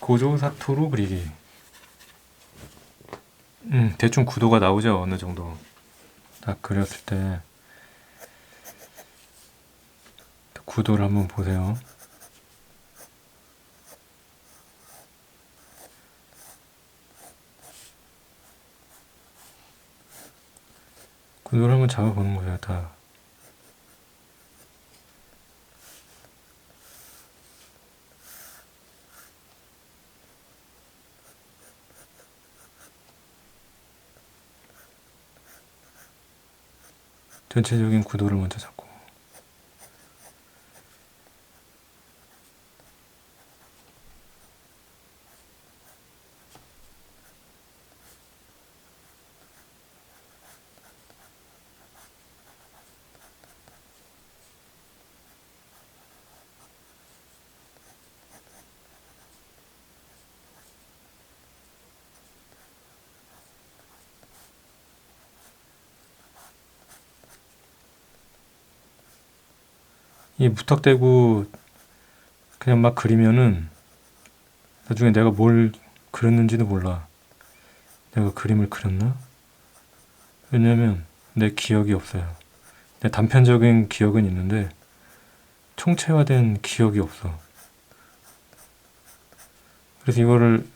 고조사토로 그리기. 대충 구도가 나오죠. 어느 정도 딱 그렸을 때 구도를 한번 보세요. 구도를 한번 잡아보는 거예요. 다. 전체적인 구도를 먼저 잡고. 이 무턱대고 그냥 막 그리면은 나중에 내가 뭘 그렸는지도 몰라. 내가 그림을 그렸나? 왜냐면 내 기억이 없어요. 내 단편적인 기억은 있는데 총체화된 기억이 없어. 그래서 이거를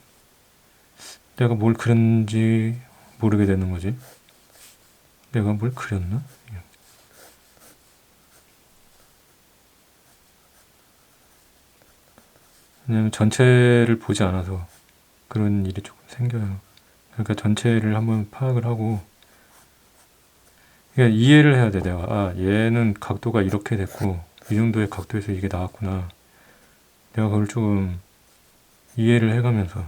내가 뭘 그렸는지 모르게 되는 거지. 내가 뭘 그렸나? 왜냐면 전체를 보지 않아서 그런 일이 조금 생겨요. 그러니까 전체를 한번 파악을 하고, 그러니까 이해를 해야 돼. 내가 얘는 각도가 이렇게 됐고 이 정도의 각도에서 이게 나왔구나. 내가 그걸 조금 이해를 해가면서,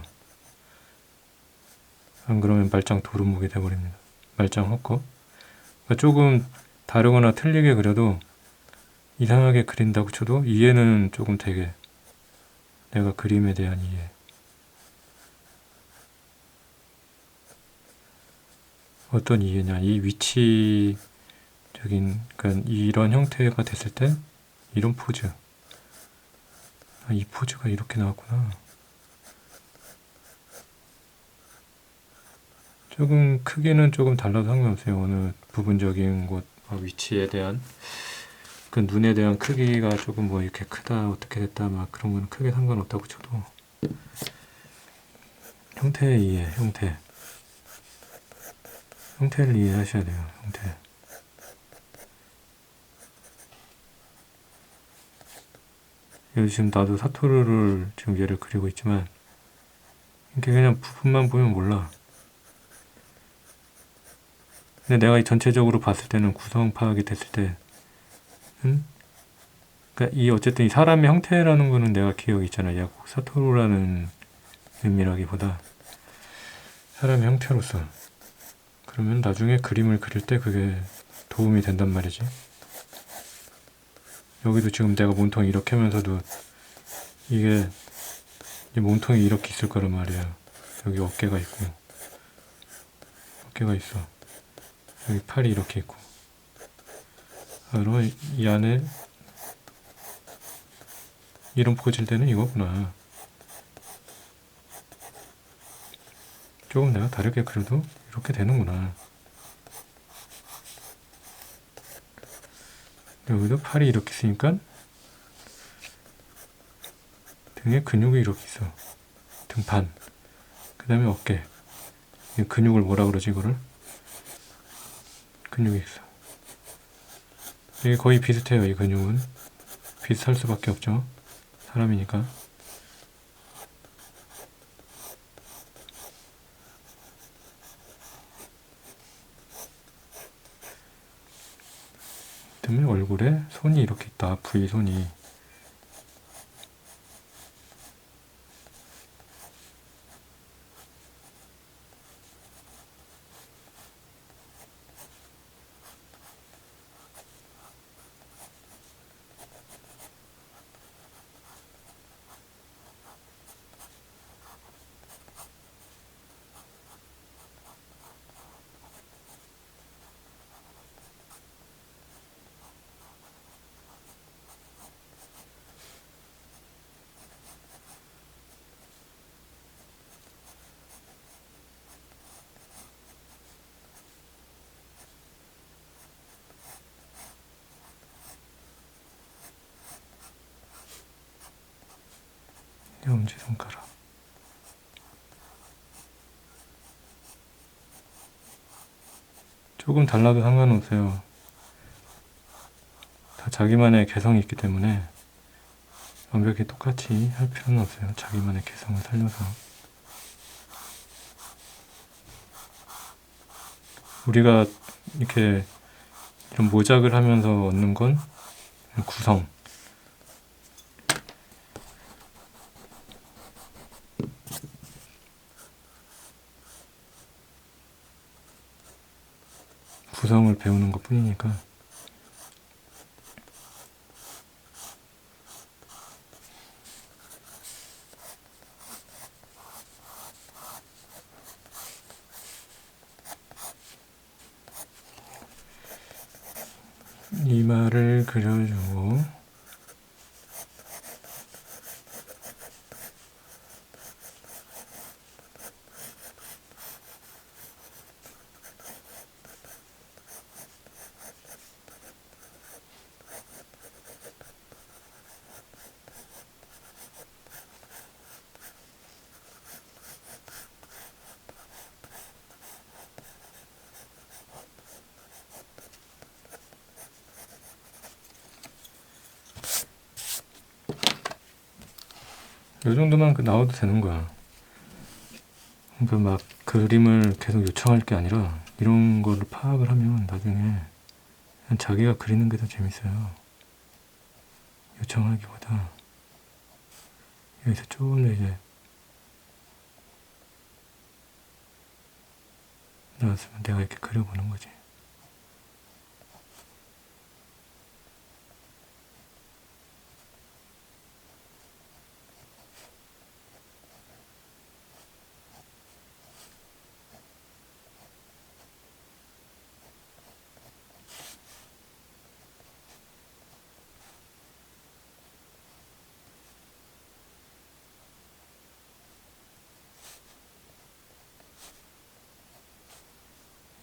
안 그러면 말짱 도루묵이 돼버립니다. 말짱 헛거. 그러니까 조금 다르거나 틀리게 그려도, 이상하게 그린다고 쳐도 이해는 조금 되게, 내가 그림에 대한 이해. 어떤 이해냐, 이 위치적인, 그러니까 이런 형태가 됐을 때 이런 포즈, 이 포즈가 이렇게 나왔구나. 조금 크기는 조금 달라도 상관없어요. 어느 부분적인 곳 위치에 대한, 그 눈에 대한 크기가 조금 뭐 이렇게 크다 어떻게 됐다 막 그런 건 크게 상관없다고 쳐도, 형태의 이해, 형태를 이해하셔야 돼요. 형태. 여기 지금 나도 사토르를 지금 얘를 그리고 있지만, 이렇게 그냥 부분만 보면 몰라. 근데 내가 이 전체적으로 봤을 때는, 구성 파악이 됐을 때, 그러니까 이 어쨌든 이 사람의 형태라는 거는 내가 기억이 있잖아. 얘가 꼭 사토르라는 의미라기보다 사람의 형태로서. 그러면 나중에 그림을 그릴 때 그게 도움이 된단 말이지. 여기도 지금 내가 몸통이 이렇게 하면서도 이게 이 몸통이 이렇게 있을 거란 말이야. 여기 어깨가 있고, 어깨가 있어. 여기 팔이 이렇게 있고. 그러면 이 안에 이런 포즈일 때는 이거구나. 조금 내가 다르게 그려도 이렇게 되는구나. 여기도 팔이 이렇게 있으니까 등에 근육이 이렇게 있어. 등판. 그 다음에 어깨. 이 근육을 뭐라 그러지, 이거를? 근육이 있어. 이게 거의 비슷해요, 이 근육은. 비슷할 수밖에 없죠. 사람이니까. 그다음에 얼굴에 손이 이렇게 있다. V손이. 엄지손가락. 조금 달라도 상관없어요. 다 자기만의 개성이 있기 때문에 완벽히 똑같이 할 필요는 없어요. 자기만의 개성을 살려서. 우리가 이렇게 이런 모작을 하면서 얻는 건 구성. 구성을 배우는 것 뿐이니까. 이마를 그려주고 이 정도만 나와도 되는 거야. 그러니까 막 그림을 계속 요청할 게 아니라 이런 거를 파악을 하면 나중에 그냥 자기가 그리는 게 더 재밌어요. 요청하기보다. 여기서 조금 더 이제 나왔으면 내가 이렇게 그려보는 거지.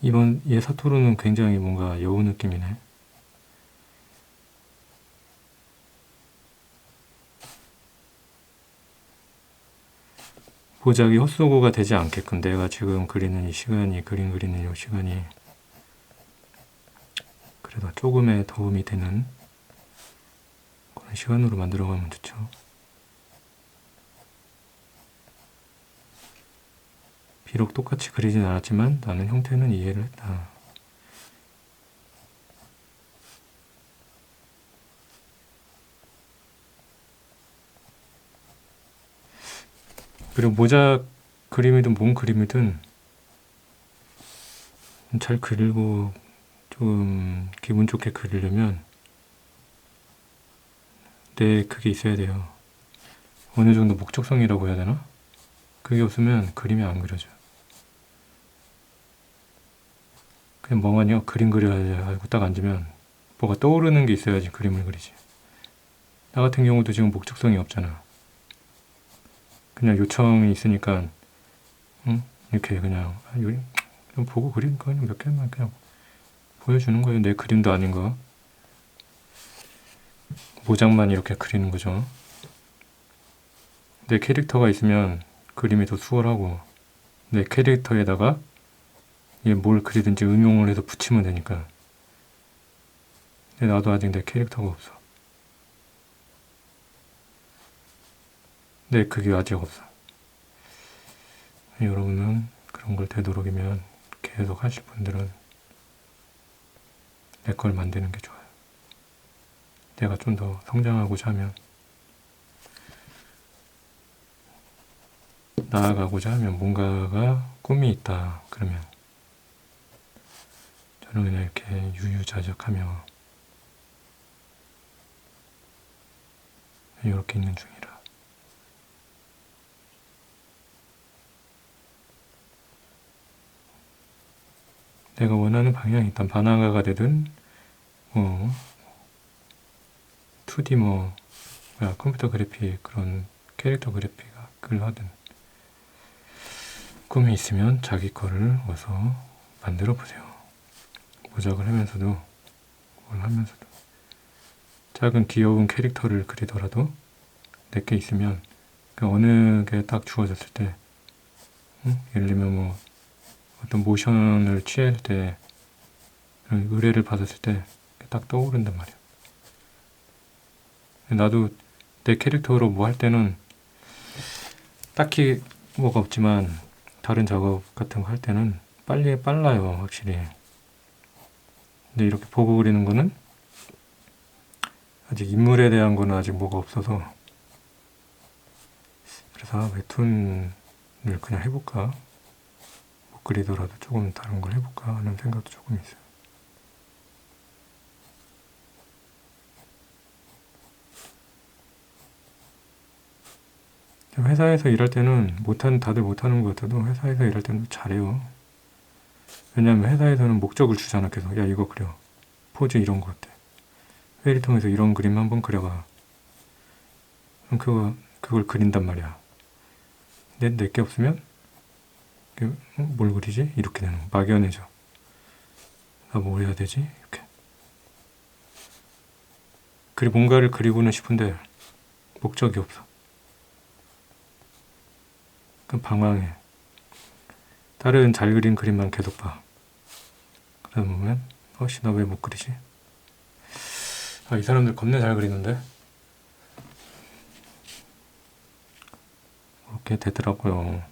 이번 얘 사토루는 굉장히 뭔가 여우 느낌이네. 보자기 헛수고가 되지 않게끔 내가 지금 그리는 이 시간이, 그림 그리는 이 시간이 그래도 조금의 도움이 되는 그런 시간으로 만들어가면 좋죠. 비록 똑같이 그리진 않았지만 나는 형태는 이해를 했다. 그리고 모자 그림이든 뭔 그림이든 잘 그리고 좀 기분 좋게 그리려면 그게 있어야 돼요. 어느 정도 목적성이라고 해야 되나? 그게 없으면 그림이 안 그려져. 그냥 멍하니 그림 그려야 하고 딱 앉으면 뭐가 떠오르는 게 있어야지 그림을 그리지. 나 같은 경우도 지금 목적성이 없잖아. 그냥 요청이 있으니까 이렇게 그냥 좀 보고 그린 거 그냥 몇 개만 그냥 보여주는 거예요. 내 그림도 아닌 거. 모작만 이렇게 그리는 거죠. 내 캐릭터가 있으면 그림이 더 수월하고 내 캐릭터에다가 뭘 그리든지 응용을 해서 붙이면 되니까. 근데 나도 아직 내 캐릭터가 없어. 그게 아직 없어. 여러분은 그런 걸 되도록이면 계속 하실 분들은 내 걸 만드는 게 좋아요. 내가 좀 더 성장하고자 하면, 나아가고자 하면 뭔가가 꿈이 있다. 그러면 저는 그냥 이렇게 유유자적하며 이렇게 있는 중이라. 내가 원하는 방향이 일단 바나나가 되든 2D 컴퓨터 그래픽 그런 캐릭터 그래픽을 하든 꿈이 있으면 자기 거를 어서 만들어 보세요. 모작을 하면서도 뭘 하면서도 작은 귀여운 캐릭터를 그리더라도 내게 있으면 어느 게 딱 주어졌을 때, 예를 들면 뭐 어떤 모션을 취할 때 의뢰를 받았을 때 딱 떠오른단 말이야. 나도 내 캐릭터로 뭐 할 때는 딱히 뭐가 없지만 다른 작업 같은 거 할 때는 빨라요, 확실히. 근데 이렇게 보고 그리는 거는 아직 인물에 대한 거는 아직 뭐가 없어서, 그래서 웹툰을 그냥 해볼까? 못 그리더라도 조금 다른 걸 해볼까 하는 생각도 조금 있어요. 회사에서 일할 때는 다들 못하는 것 같아도 회사에서 일할 때는 잘해요. 왜냐면 회사에서는 목적을 주잖아. 계속 야 이거 그려, 포즈 이런 거 어때, 회의를 통해서 이런 그림 한번 그려봐. 그럼 그걸 그린단 말이야. 내게 없으면 뭘 그리지? 이렇게 되는 거. 막연해져. 나 뭘 해야 되지? 이렇게. 뭔가를 그리고는 싶은데 목적이 없어. 그럼 방황해. 다른 잘 그린 그림만 계속 봐. 그러다 보면 나 왜 못 그리지? 이 사람들 겁내 잘 그리는데? 그렇게 되더라고요.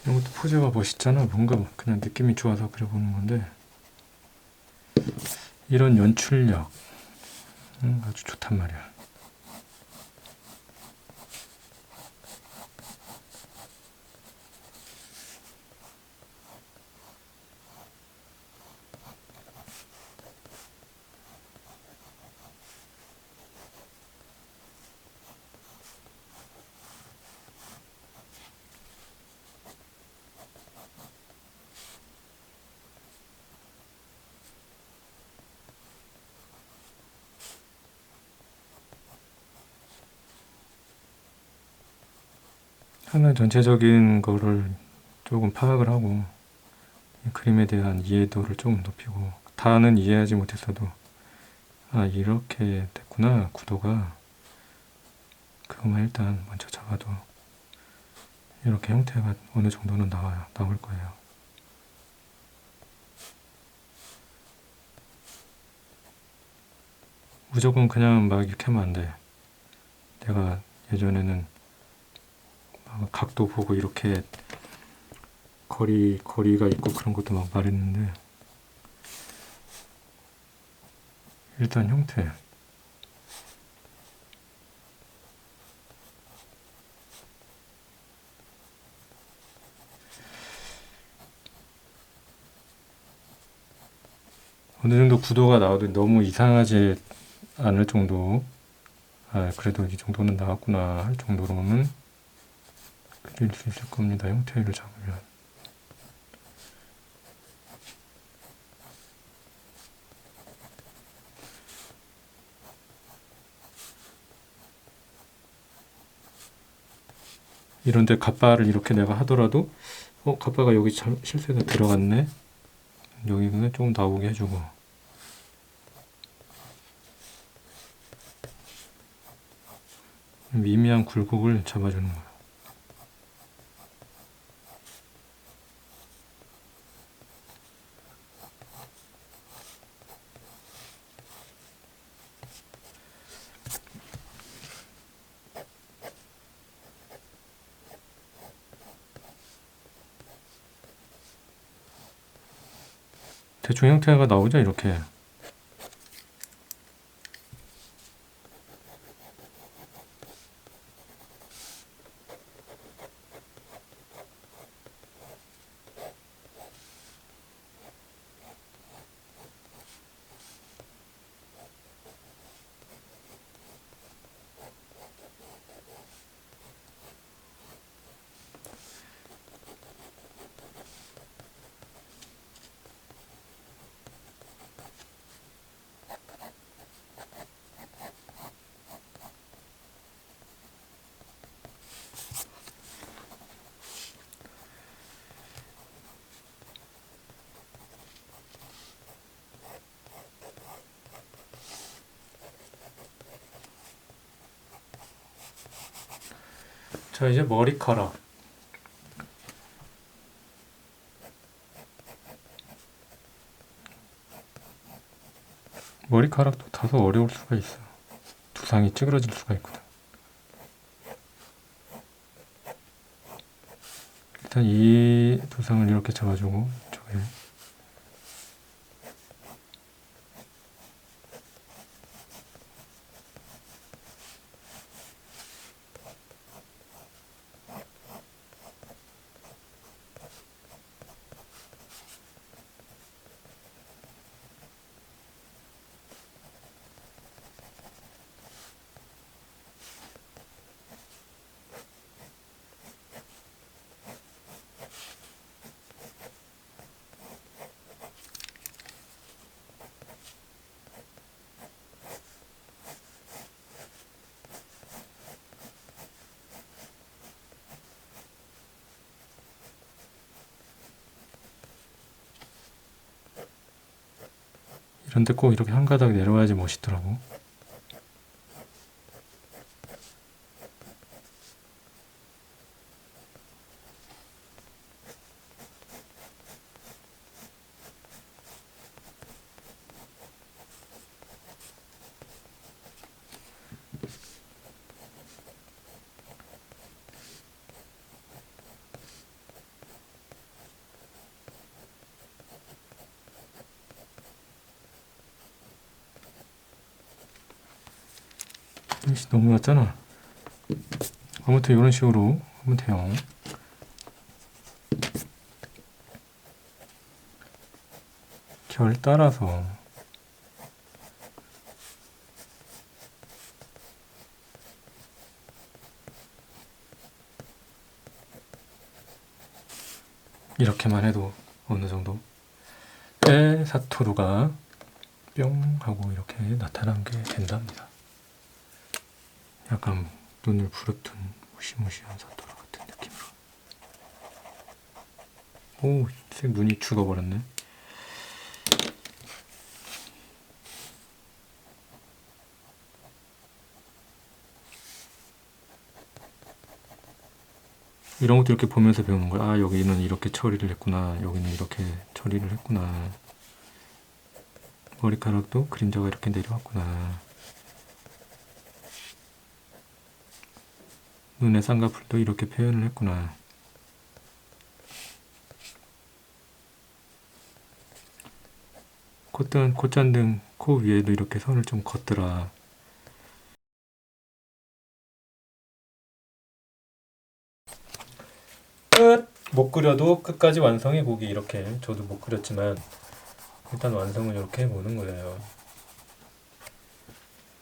이런 것도 포즈가 멋있잖아. 뭔가 그냥 느낌이 좋아서 그려보는 건데, 이런 연출력 아주 좋단 말이야. 하나 전체적인 거를 조금 파악을 하고 이 그림에 대한 이해도를 조금 높이고, 다는 이해하지 못했어도 이렇게 됐구나 구도가, 그것만 일단 먼저 잡아도 이렇게 형태가 어느 정도는 나올 거예요. 무조건 그냥 막 이렇게 하면 안 돼. 내가 예전에는 막 각도 보고 이렇게 거리가 있고 그런 것도 막 말했는데, 일단 형태. 어느 정도 구도가 나와도 너무 이상하지 않을 정도, 그래도 이 정도는 나왔구나 할 정도로는 그릴 수 있을 겁니다. 형태를 잡으면. 이런데 갓바를 이렇게 내가 하더라도 갓바가 여기 실수해서 들어갔네, 여기는 조금 나오게 해주고, 미미한 굴곡을 잡아주는 거야. 대충 형태가 나오죠, 이렇게. 자, 이제 머리카락. 머리카락도 다소 어려울 수가 있어. 두상이 찌그러질 수가 있거든. 일단 이 두상을 이렇게 잡아주고 이쪽에 이런데 꼭 이렇게 한 가닥 내려와야지 멋있더라고. 너무 얕잖아. 아무튼 이런 식으로 하면 돼요. 결 따라서 이렇게만 해도 어느 정도 사토루가 뿅 하고 이렇게 나타난 게 된답니다. 약간 눈을 부릅뜬 무시무시한 사토루 같은 느낌으로. 오, 색 눈이 죽어버렸네. 이런 것도 이렇게 보면서 배우는 거야. 아, 여기는 이렇게 처리를 했구나. 여기는 이렇게 처리를 했구나. 머리카락도 그림자가 이렇게 내려왔구나. 눈의 쌍꺼풀도 이렇게 표현을 했구나. 콧잔등, 코 위에도 이렇게 선을 좀 걷더라. 끝! 못 그려도 끝까지 완성해보기. 이렇게 저도 못 그렸지만 일단 완성을 이렇게 해보는 거예요.